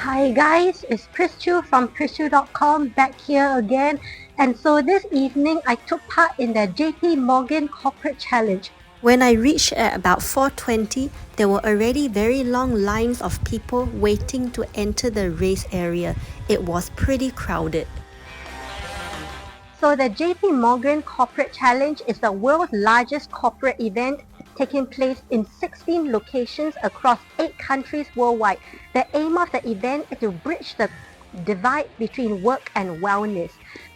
Hi guys, it's Prischu from Prischu.com back here again. And so this evening I took part in the JP Morgan Corporate Challenge. When I reached at about 4:20, there were already very long lines of people waiting to enter the race area. It was pretty crowded. So the JP Morgan Corporate Challenge is the world's largest corporate event taking place in 16 locations across 8 countries worldwide. The aim of the event is to bridge the divide between work and wellness.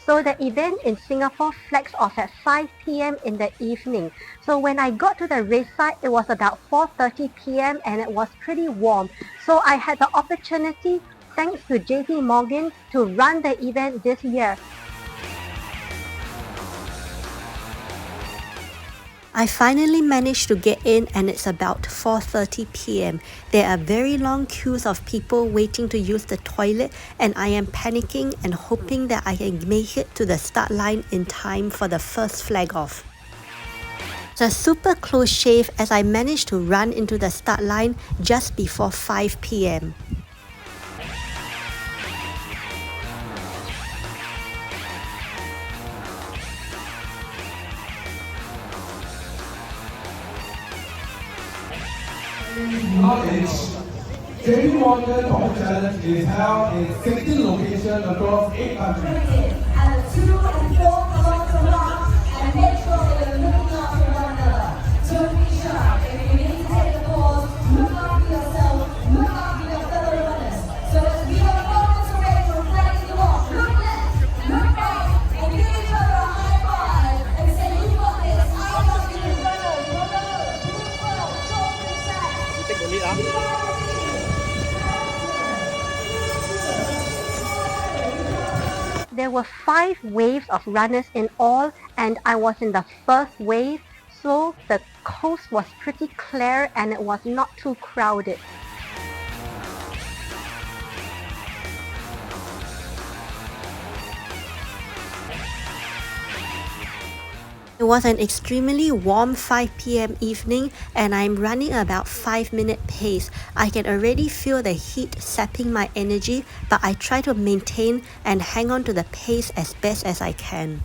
So the event in Singapore flags off at 5 p.m. in the evening. So when I got to the race site, it was about 4:30 p.m. and it was pretty warm. So I had the opportunity, thanks to JP Morgan, to run the event this year. I finally managed to get in and it's about 4:30 p.m. There are very long queues of people waiting to use the toilet and I am panicking and hoping that I can make it to the start line in time for the first flag off. It's a super close shave as I managed to run into the start line just before 5 p.m. Knowledge. JP Morgan Corporate Challenge is held in 16 locations across 8 countries. And the 2 and 4 kilometer mark, and make sure that you're looking after one another. Don't be shy. If you need to take a pause, look after yourself, look after your fellow runners. So as we are moments away from flagging you off, look left, look right, and give each other a high five and say, you got this, I got you, brother, beautiful, don't be shy. There were 5 waves of runners in all and I was in the first wave, so the coast was pretty clear and it was not too crowded. It was an extremely warm 5 p.m. evening and I'm running about 5-minute pace. I can already feel the heat sapping my energy, but I try to maintain and hang on to the pace as best as I can.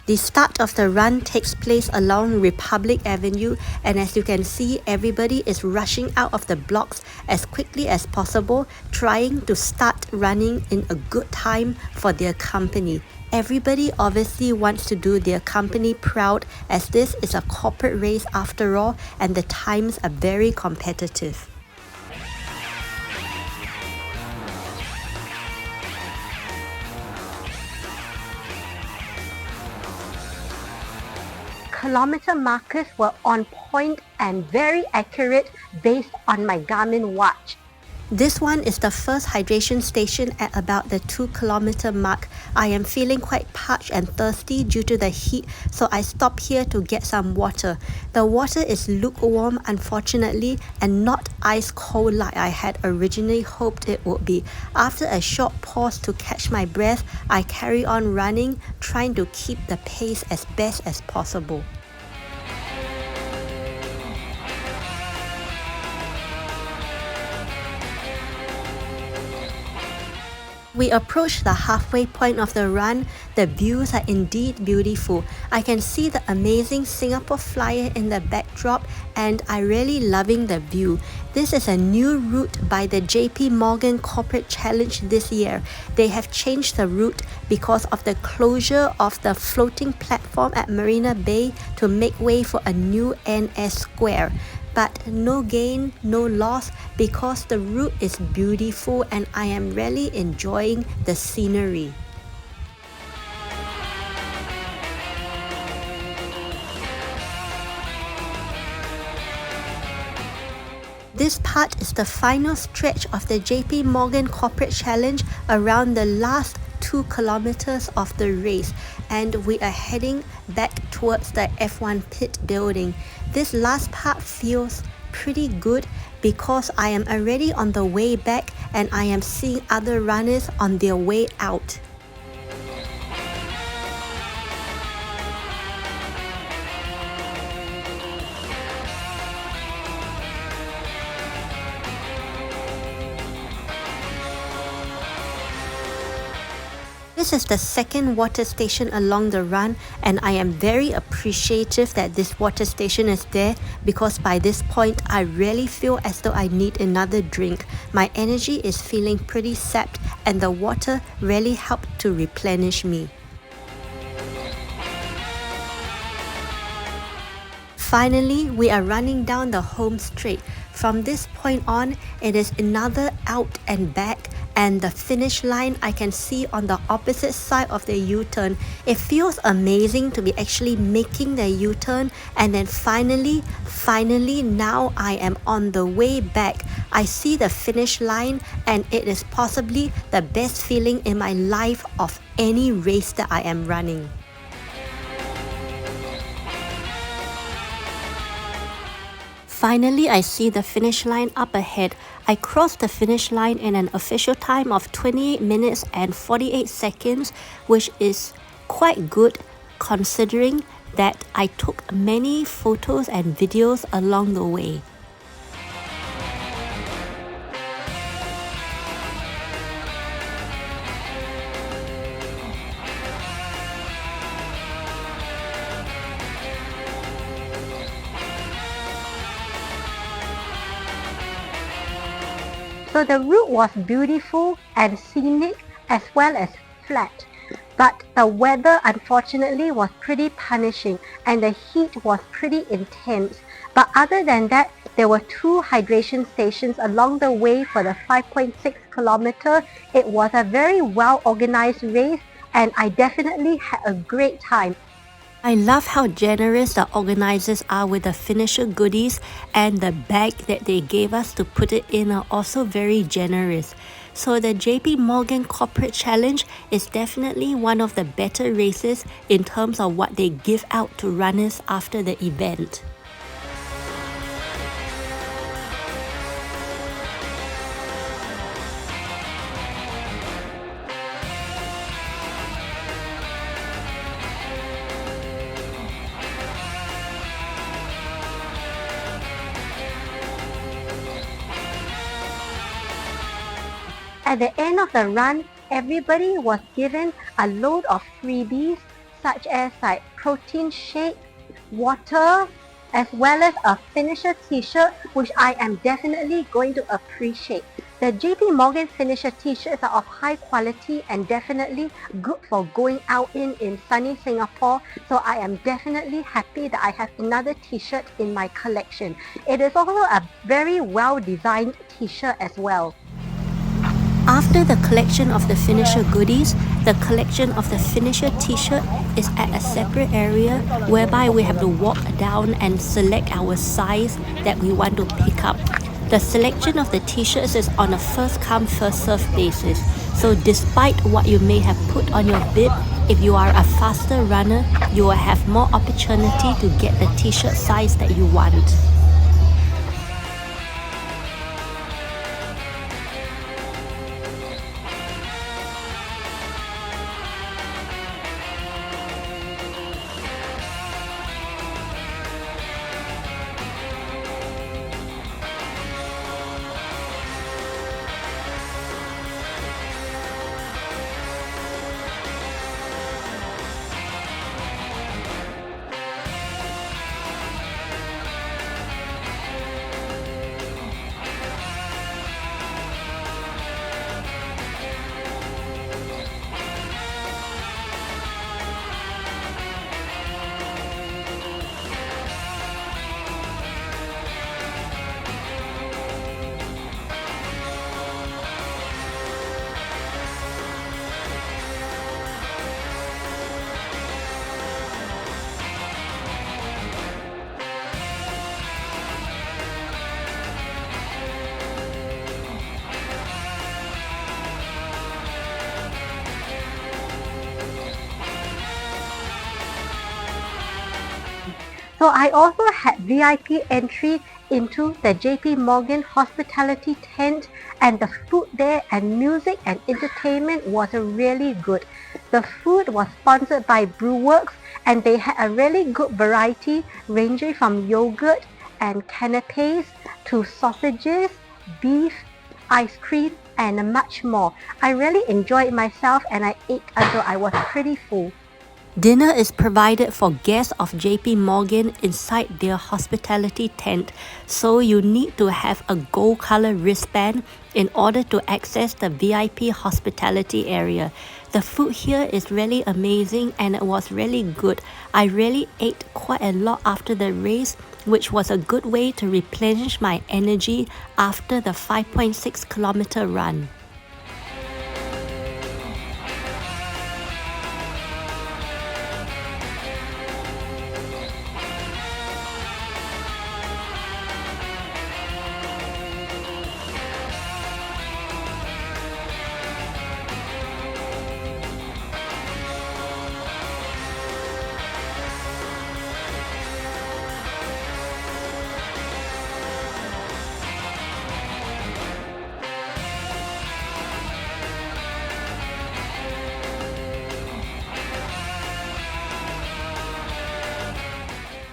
The start of the run takes place along Republic Avenue and as you can see, everybody is rushing out of the blocks as quickly as possible, trying to start running in a good time for their company. Everybody obviously wants to do their company proud as this is a corporate race after all and the times are very competitive. Kilometer markers were on point and very accurate based on my Garmin watch. This one is the first hydration station at about the 2-kilometer mark. I am feeling quite parched and thirsty due to the heat, so I stopped here to get some water. The water is lukewarm unfortunately and not ice cold like I had originally hoped it would be. After a short pause to catch my breath, I carry on running, trying to keep the pace as best as possible. We approach the halfway point of the run. The views are indeed beautiful. I can see the amazing Singapore flyer in the backdrop and I'm really loving the view. This is a new route by the JP Morgan Corporate Challenge this year. They have changed the route because of the closure of the floating platform at Marina Bay to make way for a new NS Square. But no gain, no loss because the route is beautiful and I am really enjoying the scenery. This part is the final stretch of the JP Morgan Corporate Challenge around the last 2 kilometers of the race and we are heading back towards the F1 pit building. This last part feels pretty good because I am already on the way back and I am seeing other runners on their way out. This is the second water station along the run, and I am very appreciative that this water station is there because by this point I really feel as though I need another drink. My energy is feeling pretty sapped and the water really helped to replenish me. Finally, we are running down the home straight. From this point on, it is another out and back, and the finish line I can see on the opposite side of the U-turn. It feels amazing to be actually making the U-turn, and then finally now I am on the way back. I see the finish line and it is possibly the best feeling in my life of any race that I am running. Finally, I see the finish line up ahead. I crossed the finish line in an official time of 28 minutes and 48 seconds, which is quite good considering that I took many photos and videos along the way. So the route was beautiful and scenic as well as flat. But the weather unfortunately was pretty punishing and the heat was pretty intense. But other than that, there were 2 hydration stations along the way for the 5.6 kilometer. It was a very well organized race and I definitely had a great time. I love how generous the organizers are with the finisher goodies, and the bag that they gave us to put it in are also very generous. So the JP Morgan Corporate Challenge is definitely one of the better races in terms of what they give out to runners after the event. At the end of the run, everybody was given a load of freebies such as like protein shake, water, as well as a finisher t-shirt, which I am definitely going to appreciate. The JP Morgan finisher t-shirts are of high quality and definitely good for going out in sunny Singapore, so I am definitely happy that I have another t-shirt in my collection. It is also a very well designed t-shirt as well. After the collection of the finisher goodies, the collection of the finisher t-shirt is at a separate area whereby we have to walk down and select our size that we want to pick up. The selection of the t-shirts is on a first come first serve basis. So despite what you may have put on your bib, if you are a faster runner, you will have more opportunity to get the t-shirt size that you want. So I also had VIP entry into the JP Morgan hospitality tent, and the food there and music and entertainment was really good. The food was sponsored by Brewworks and they had a really good variety ranging from yogurt and canapes to sausages, beef, ice cream and much more. I really enjoyed myself and I ate until I was pretty full. Dinner is provided for guests of JP Morgan inside their hospitality tent, so you need to have a gold color wristband in order to access the VIP hospitality area. The food here is really amazing and it was really good. I really ate quite a lot after the race, which was a good way to replenish my energy after the 5.6 kilometer run.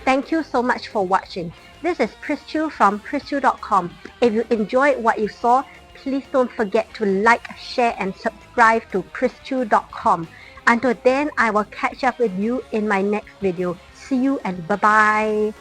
Thank you so much for watching. This is Prischu from Prischu.com. If you enjoyed what you saw, please don't forget to like, share and subscribe to Prischu.com. Until then, I will catch up with you in my next video. See you and bye-bye.